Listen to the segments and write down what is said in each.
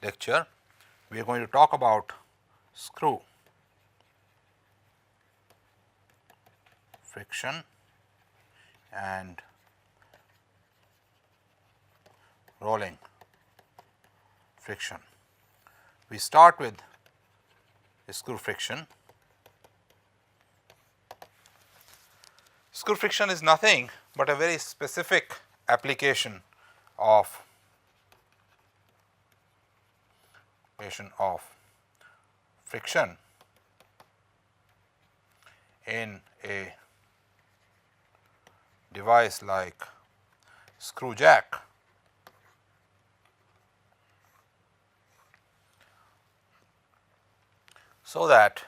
lecture, we are going to talk about screw friction and rolling friction. We start with screw friction. Screw friction is nothing but a very specific application of friction in a device like screw jack. So that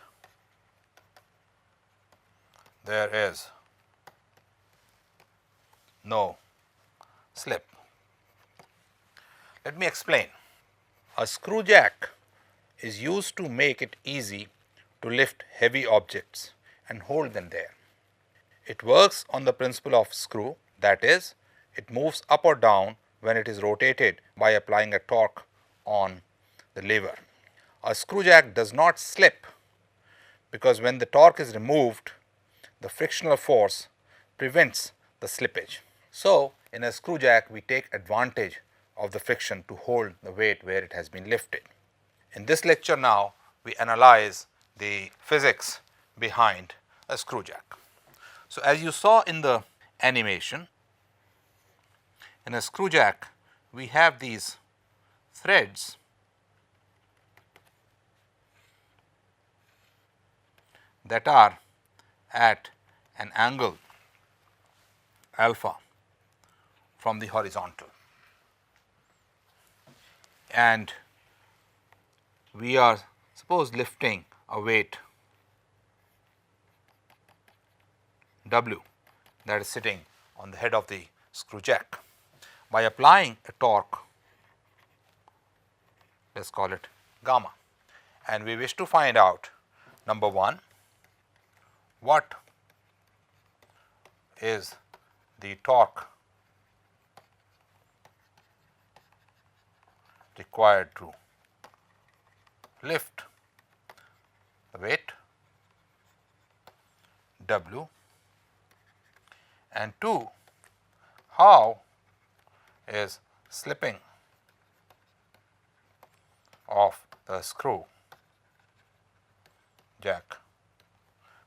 there is no slip. Let me explain. A screw jack is used to make it easy to lift heavy objects and hold them there. It works on the principle of screw, that is, it moves up or down when it is rotated by applying a torque on the lever. A screw jack does not slip because when the torque is removed, the frictional force prevents the slippage. So, in a screw jack, we take advantage of the friction to hold the weight where it has been lifted. In this lecture now, we analyze the physics behind a screw jack. So, as you saw in the animation, in a screw jack, we have these threads that are at an angle alpha from the horizontal, and we are suppose lifting a weight W that is sitting on the head of the screw jack. By applying a torque, let us call it gamma, and we wish to find out, number 1, what is the torque required to lift the weight W, and 2, how is slipping of the screw jack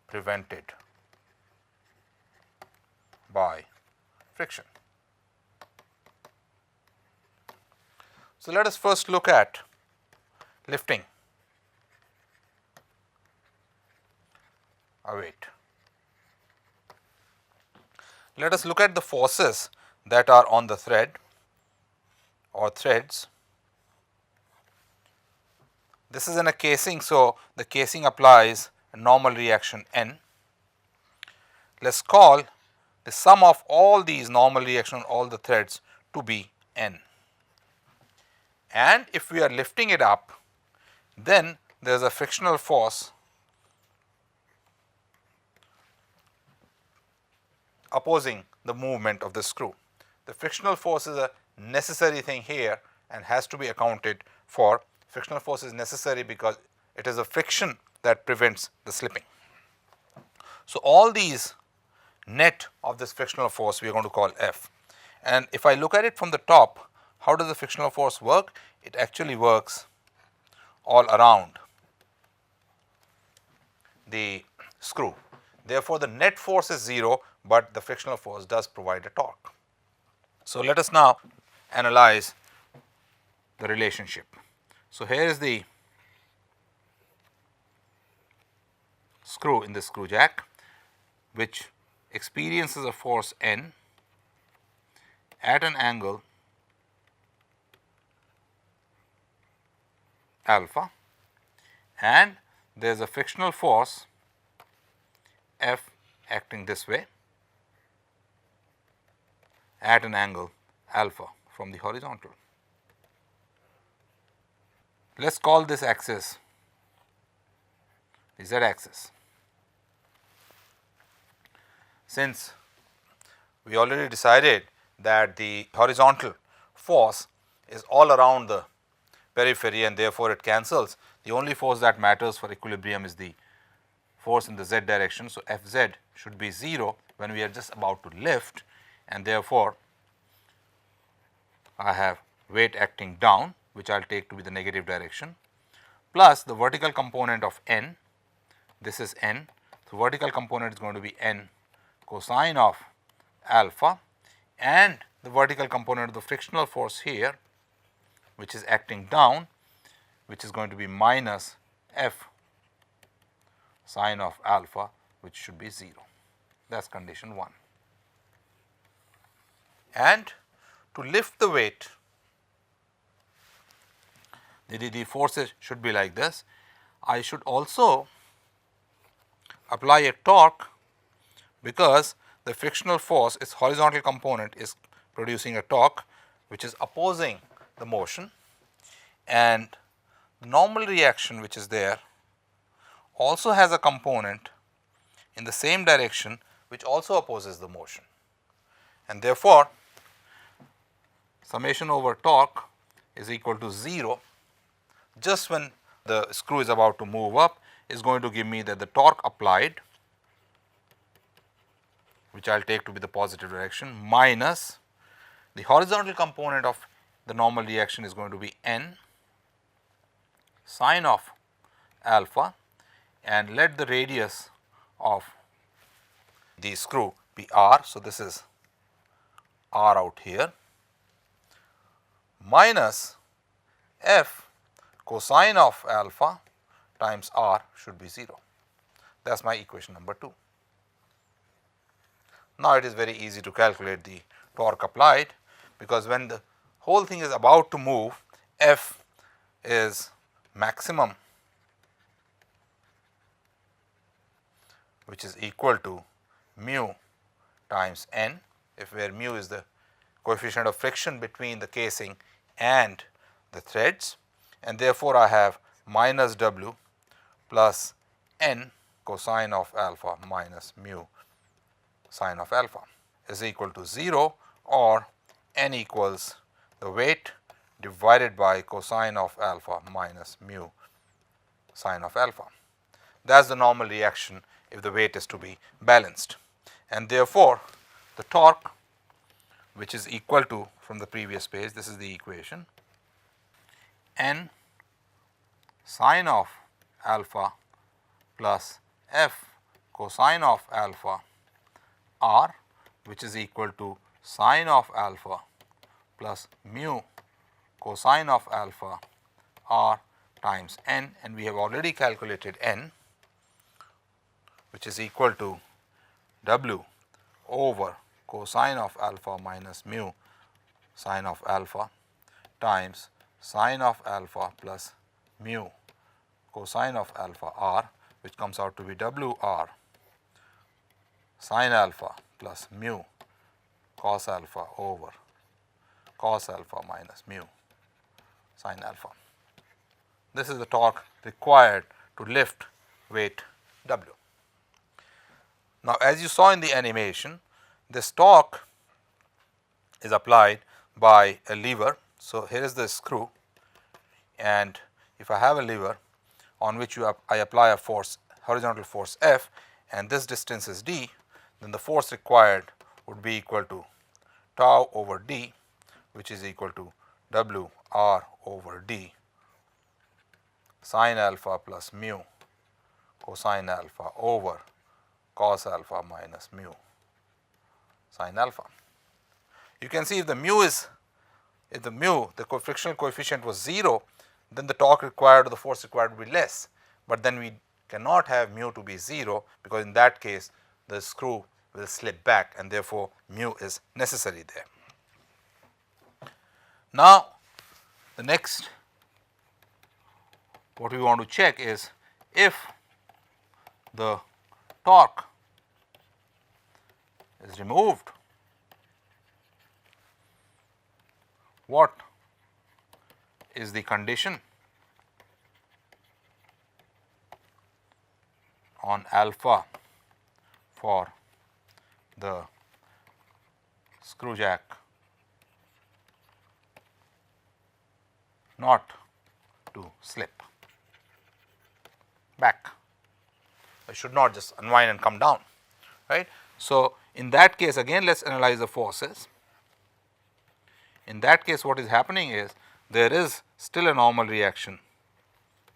prevented by friction. So, let us first look at lifting a weight. Let us look at the forces that are on the thread or threads. This is in a casing, so the casing applies a normal reaction N. Let us call the sum of all these normal reactions, all the threads, to be N. And if we are lifting it up, then there is a frictional force opposing the movement of the screw. The frictional force is a necessary thing here and has to be accounted for. Frictional force is necessary because it is a friction that prevents the slipping. So, all these net of this frictional force we are going to call F. And if I look at it from the top, how does the frictional force work? It actually works all around the screw. Therefore, the net force is 0, but the frictional force does provide a torque. So, let us now analyze the relationship. So, here is the screw in the screw jack, which experiences a force N at an angle alpha, and there is a frictional force F acting this way at an angle alpha from the horizontal. Let us call this axis the Z axis. Since we already decided that the horizontal force is all around the periphery, and therefore it cancels. The only force that matters for equilibrium is the force in the z direction. So, Fz should be 0 when we are just about to lift, and therefore, I have weight acting down, which I will take to be the negative direction, plus the vertical component of n. This is n. So, vertical component is going to be n cosine of alpha, and the vertical component of the frictional force here, which is acting down, which is going to be minus f sine of alpha, which should be 0. That is condition 1. And to lift the weight, the forces should be like this. I should also apply a torque, because the frictional force, its horizontal component, is producing a torque which is opposing the motion, and the normal reaction which is there also has a component in the same direction which also opposes the motion, and therefore, summation over torque is equal to 0 just when the screw is about to move up is going to give me that the torque applied, which I will take to be the positive direction, minus the horizontal component of the normal reaction is going to be n sine of alpha, and let the radius of the screw be r. So, this is r out here, minus f cosine of alpha times r should be 0. That is my equation number 2. Now, it is very easy to calculate the torque applied, because when the whole thing is about to move, F is maximum, which is equal to mu times n, if where mu is the coefficient of friction between the casing and the threads, and therefore, I have minus w plus n cosine of alpha minus mu sine of alpha is equal to 0, or n equals the weight divided by cosine of alpha minus mu sine of alpha. That is the normal reaction if the weight is to be balanced, and therefore, the torque, which is equal to, from the previous page, this is the equation, n sine of alpha plus f cosine of alpha r, which is equal to sine of alpha plus mu cosine of alpha r times n, and we have already calculated n, which is equal to w over cosine of alpha minus mu sine of alpha times sine of alpha plus mu cosine of alpha r, which comes out to be w r sine alpha plus mu cos alpha over cos alpha minus mu sine alpha. This is the torque required to lift weight W. Now, as you saw in the animation, this torque is applied by a lever. So, here is the screw, and if I have a lever on which I apply a force, horizontal force F, and this distance is d, then the force required would be equal to tau over d, which is equal to W r over d sine alpha plus mu cosine alpha over cos alpha minus mu sine alpha. You can see if the frictional coefficient was 0, then the torque required or the force required would be less, but then we cannot have mu to be 0, because in that case the screw will slip back, and therefore mu is necessary there. Now, the next what we want to check is if the torque is removed, what is the condition on alpha for the screw jack not to slip back. It should not just unwind and come down, right. So, in that case again let us analyze the forces. In that case what is happening is there is still a normal reaction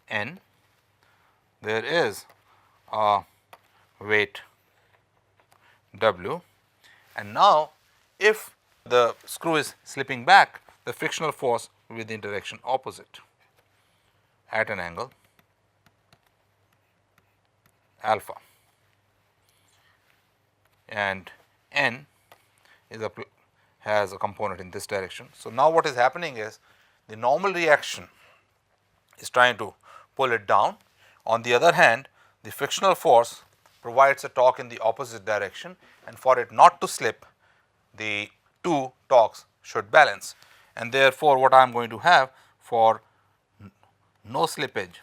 N, there is a weight W, and now if the screw is slipping back, the frictional force will be the direction opposite at an angle alpha, and N is has a component in this direction. So, now what is happening is the normal reaction is trying to pull it down. On the other hand, the frictional force provides a torque in the opposite direction, and for it not to slip, the two torques should balance, and therefore, what I am going to have for no slippage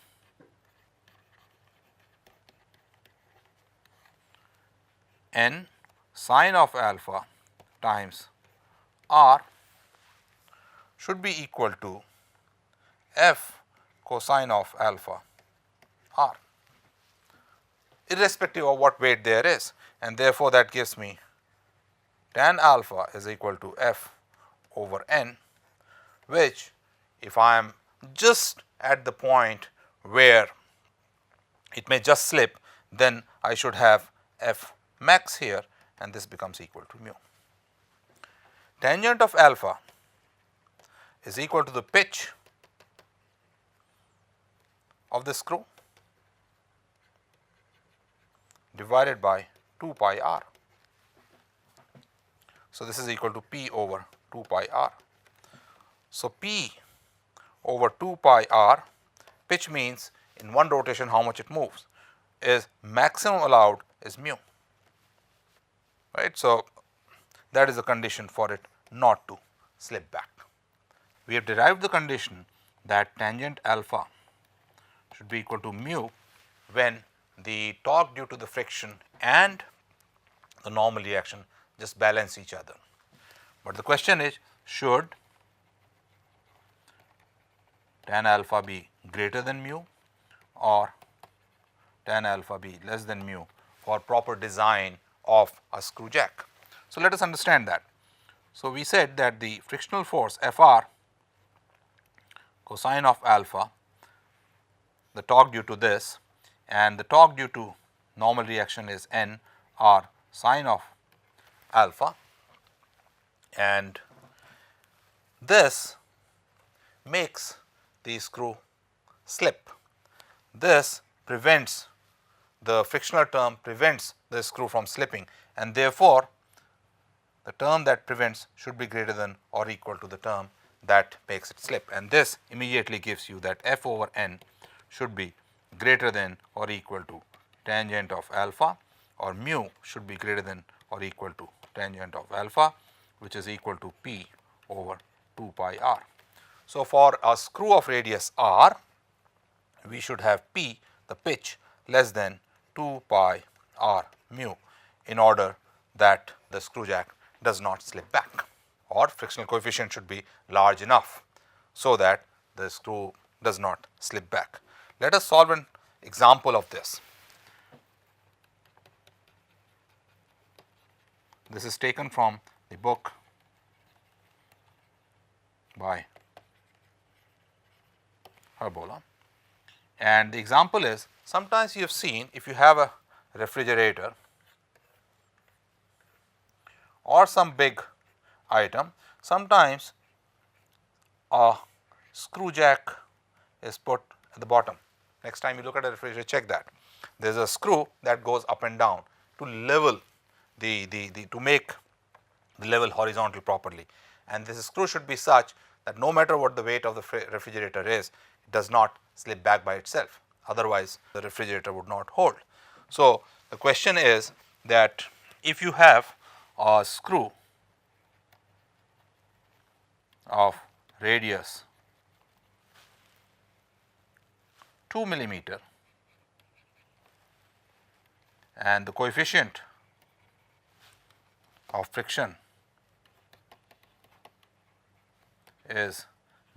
N sine of alpha times R should be equal to F cosine of alpha R, irrespective of what weight there is, and therefore, that gives me tan alpha is equal to F over N, which if I am just at the point where it may just slip, then I should have F max here, and this becomes equal to mu. Tangent of alpha is equal to the pitch of the screw divided by 2 pi r. So, this is equal to P over 2 pi r. So, P over 2 pi r, pitch means in one rotation how much it moves, is maximum allowed is mu, right. So, that is the condition for it not to slip back. We have derived the condition that tangent alpha should be equal to mu when the torque due to the friction and the normal reaction just balance each other. But the question is, should tan alpha be greater than mu or tan alpha be less than mu for proper design of a screw jack? So, let us understand that. So, we said that the frictional force Fr cosine of alpha, the torque due to this, and the torque due to normal reaction is N R sine of alpha, and this makes the screw slip. This prevents the frictional term, prevents the screw from slipping, and therefore, the term that prevents should be greater than or equal to the term that makes it slip, and this immediately gives you that F over N should be greater than or equal to tangent of alpha, or mu should be greater than or equal to tangent of alpha, which is equal to P over 2 pi r. So, for a screw of radius r, we should have P, the pitch, less than 2 pi r mu in order that the screw jack does not slip back, or frictional coefficient should be large enough so that the screw does not slip back. Let us solve an example of this. This is taken from the book by Herbola, and the example is, sometimes you have seen, if you have a refrigerator or some big item, sometimes a screw jack is put at the bottom. Next time you look at a refrigerator, check that. There is a screw that goes up and down to level to make the level horizontal properly, and this screw should be such that no matter what the weight of the refrigerator is, it does not slip back by itself, otherwise the refrigerator would not hold. So, the question is that if you have a screw of radius 2 millimeter and the coefficient of friction is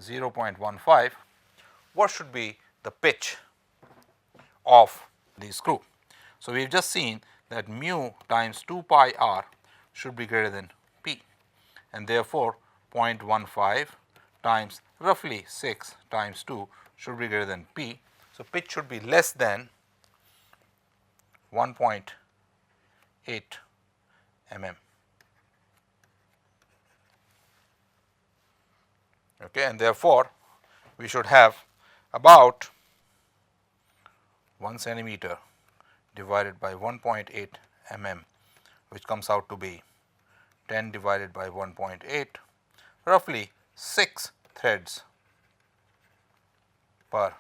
0.15, what should be the pitch of the screw. So, we have just seen that mu times 2 pi r should be greater than p, and therefore, 0.15 times roughly 6 times 2 should be greater than p. So, pitch should be less than 1.8 mm. Okay, and therefore, we should have about 1 centimeter divided by 1.8 mm, which comes out to be 10 divided by 1.8, roughly 6 threads per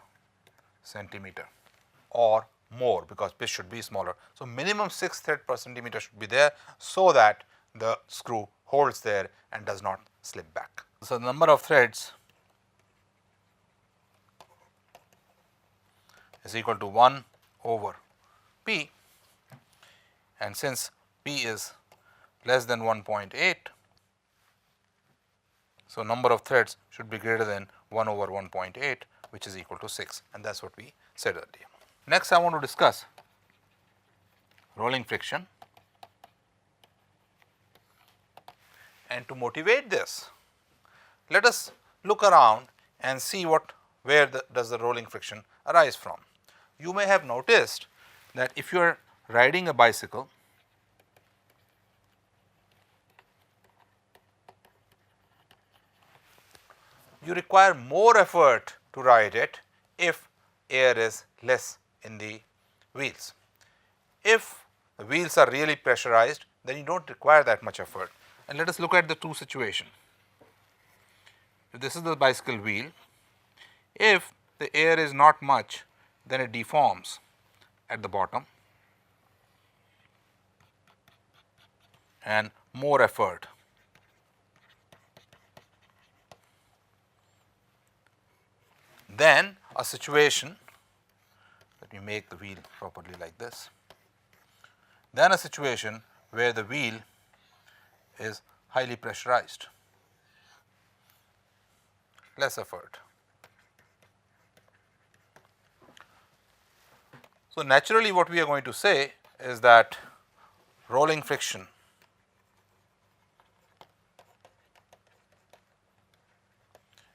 centimeter or more, because pitch should be smaller. So, minimum 6 thread per centimeter should be there, so that the screw holds there and does not slip back. So, the number of threads is equal to 1 over p, and since p is less than 1.8, so number of threads should be greater than 1 over 1.8, which is equal to 6, and that is what we said earlier. Next, I want to discuss rolling friction, and to motivate this, let us look around and see where does the rolling friction arise from. You may have noticed that if you are riding a bicycle, you require more effort to ride it if air is less in the wheels. If the wheels are really pressurized, then you do not require that much effort. And let us look at the two situations. If this is the bicycle wheel, if the air is not much, then it deforms at the bottom and more effort. Then a situation, let me make the wheel properly like this, then a situation where the wheel is highly pressurized, less effort. So, naturally what we are going to say is that rolling friction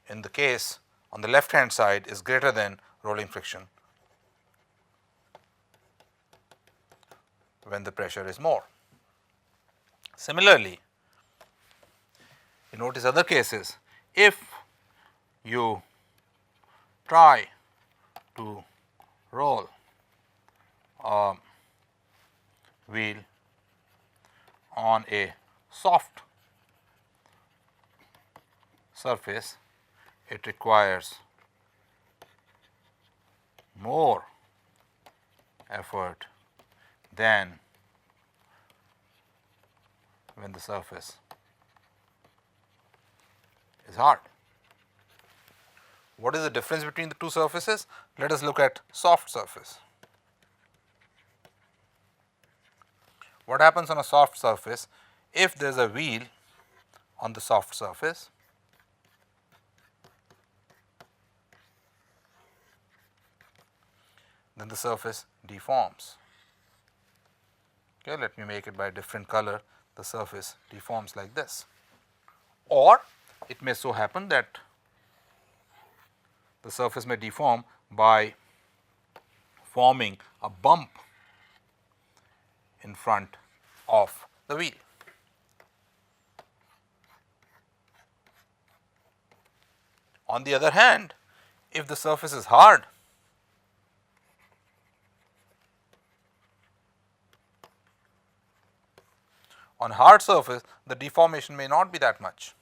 in the case on the left hand side is greater than rolling friction when the pressure is more. Similarly, you notice other cases, if you try to roll a wheel on a soft surface, it requires more effort than when the surface is hard. What is the difference between the two surfaces? Let us look at soft surface. What happens on a soft surface? If there is a wheel on the soft surface, then the surface deforms. Okay, let me make it by a different color. The surface deforms like this, or it may so happen that the surface may deform by forming a bump in front of the wheel. On the other hand, if the surface is hard, on hard surface the deformation may not be that much.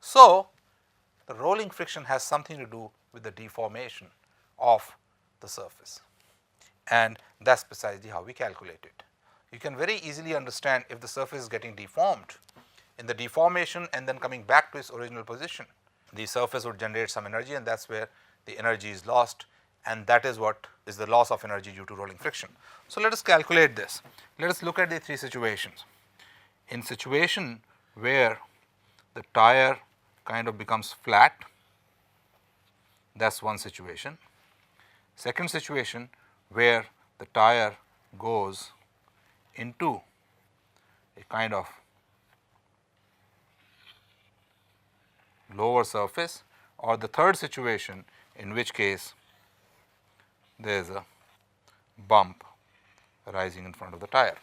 So, the rolling friction has something to do with the deformation of the surface, and that is precisely how we calculate it. You can very easily understand if the surface is getting deformed, in the deformation and then coming back to its original position, the surface would generate some energy, and that is where the energy is lost, and that is what is the loss of energy due to rolling friction. So, let us calculate this. Let us look at the three situations. In situation where the tire kind of becomes flat. That is one situation. Second situation, where the tire goes into a kind of lower surface, or the third situation, in which case there is a bump rising in front of the tire.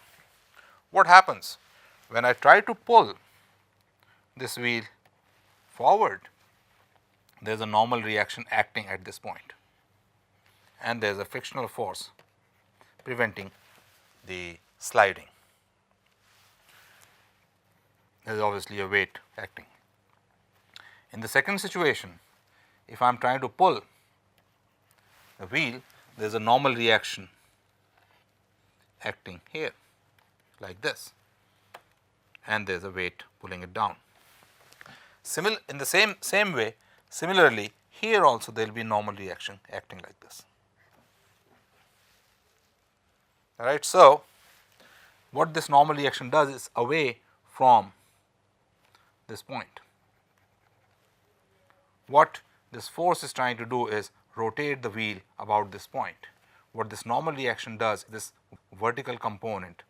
What happens when I try to pull this wheel forward? There is a normal reaction acting at this point, and there is a frictional force preventing the sliding. There is obviously a weight acting. In the second situation, if I am trying to pull the wheel, there is a normal reaction acting here like this, and there is a weight pulling it down. In the same way, similarly, here also there will be normal reaction acting like this. All right. So, what this normal reaction does is away from this point. What this force is trying to do is rotate the wheel about this point. What this normal reaction does, this vertical component,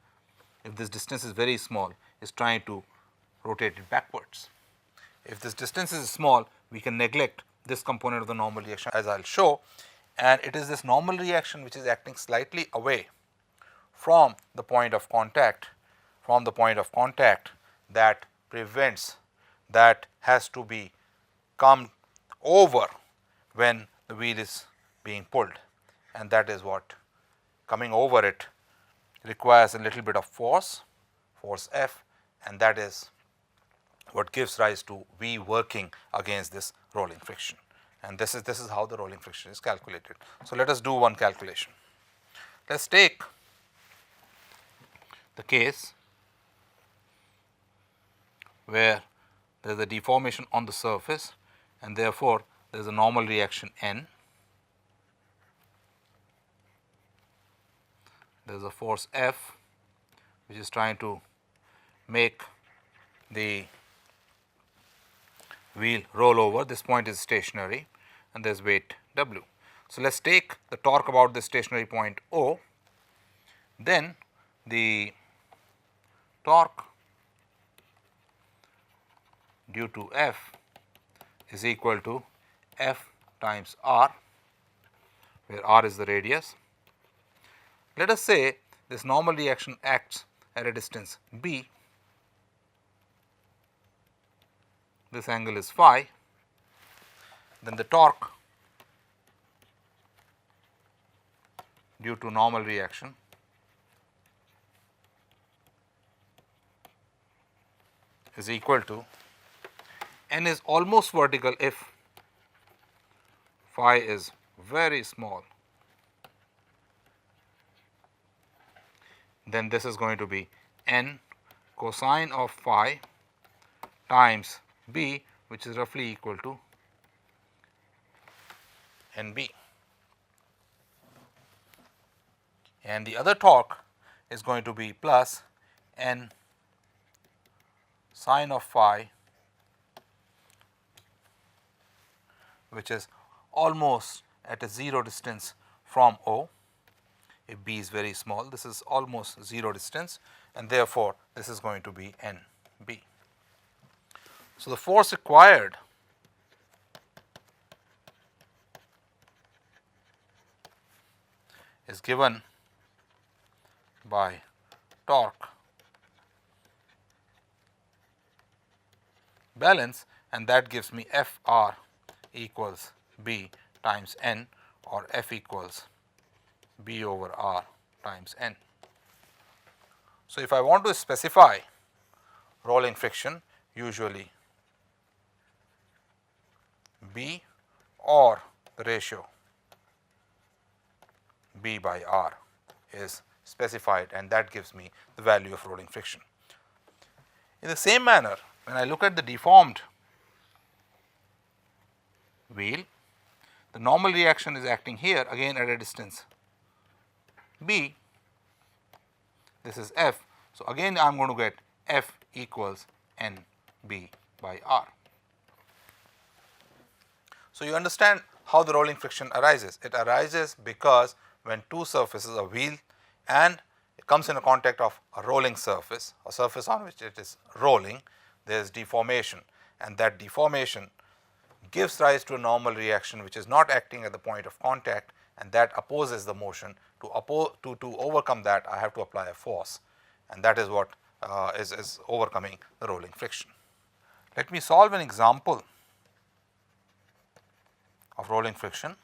if this distance is very small, is trying to rotate it backwards. If this distance is small, we can neglect this component of the normal reaction, as I will show, and it is this normal reaction which is acting slightly away from the point of contact, that prevents, that has to be come over when the wheel is being pulled, and that is what coming over it requires a little bit of force F, and that is what gives rise to V working against this rolling friction, and this is how the rolling friction is calculated. So, let us do one calculation. Let us take the case where there is a deformation on the surface, and therefore, there is a normal reaction N. There is a force F which is trying to make the wheel roll over. This point is stationary, and there is weight W. So, let us take the torque about the stationary point O, then the torque due to F is equal to F times R, where R is the radius. Let us say this normal reaction acts at a distance B. This angle is phi. Then the torque due to normal reaction is equal to N is almost vertical if phi is very small. Then this is going to be N cosine of phi times B, which is roughly equal to NB. And the other torque is going to be plus N sine of phi, which is almost at a 0 distance from O. If B is very small, this is almost 0 distance, and therefore, this is going to be NB. So, the force required is given by torque balance, and that gives me Fr equals B times N, or F equals B over R times N. So, if I want to specify rolling friction, usually B or the ratio B by R is specified, and that gives me the value of rolling friction. In the same manner, when I look at the deformed wheel, the normal reaction is acting here again at a distance B. This is F. So, again I am going to get F equals NB by r. So, you understand how the rolling friction arises. It arises because when two surfaces, a wheel and it comes in a contact of a rolling surface, a surface on which it is rolling, there is deformation, and that deformation gives rise to a normal reaction which is not acting at the point of contact, and that opposes the motion. To overcome that, I have to apply a force, and that is what is overcoming the rolling friction. Let me solve an example of rolling friction.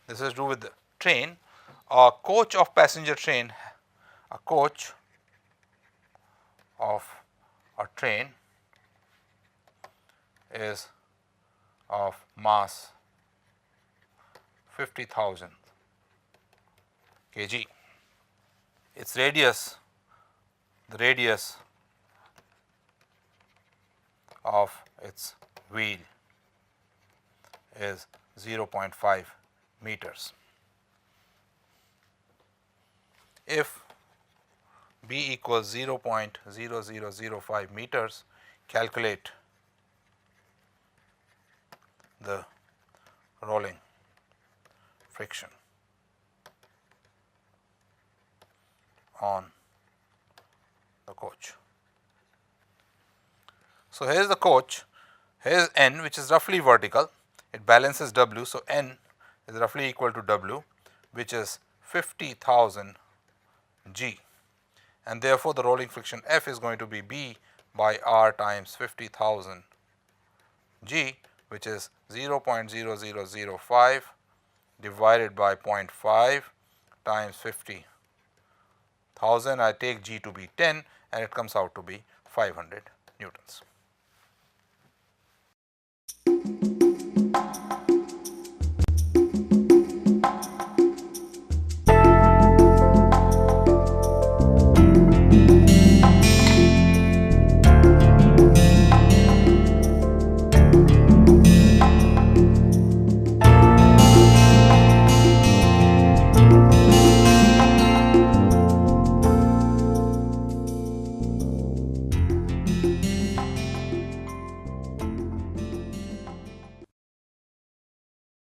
This is to do with the train. A coach of passenger train, a coach of a train is of mass 50,000 kg. Its radius, the radius of its wheel is 0.5 meters. If B equals 0.0005 meters, calculate the rolling friction on the coach. So, here is the coach, here is N, which is roughly vertical, it balances W. So, N is roughly equal to W, which is 50,000 G, and therefore, the rolling friction F is going to be B by R times 50,000 G, which is 0.0005 divided by 0.5 times 50,000. I take G to be 10, and it comes out to be 500 newtons.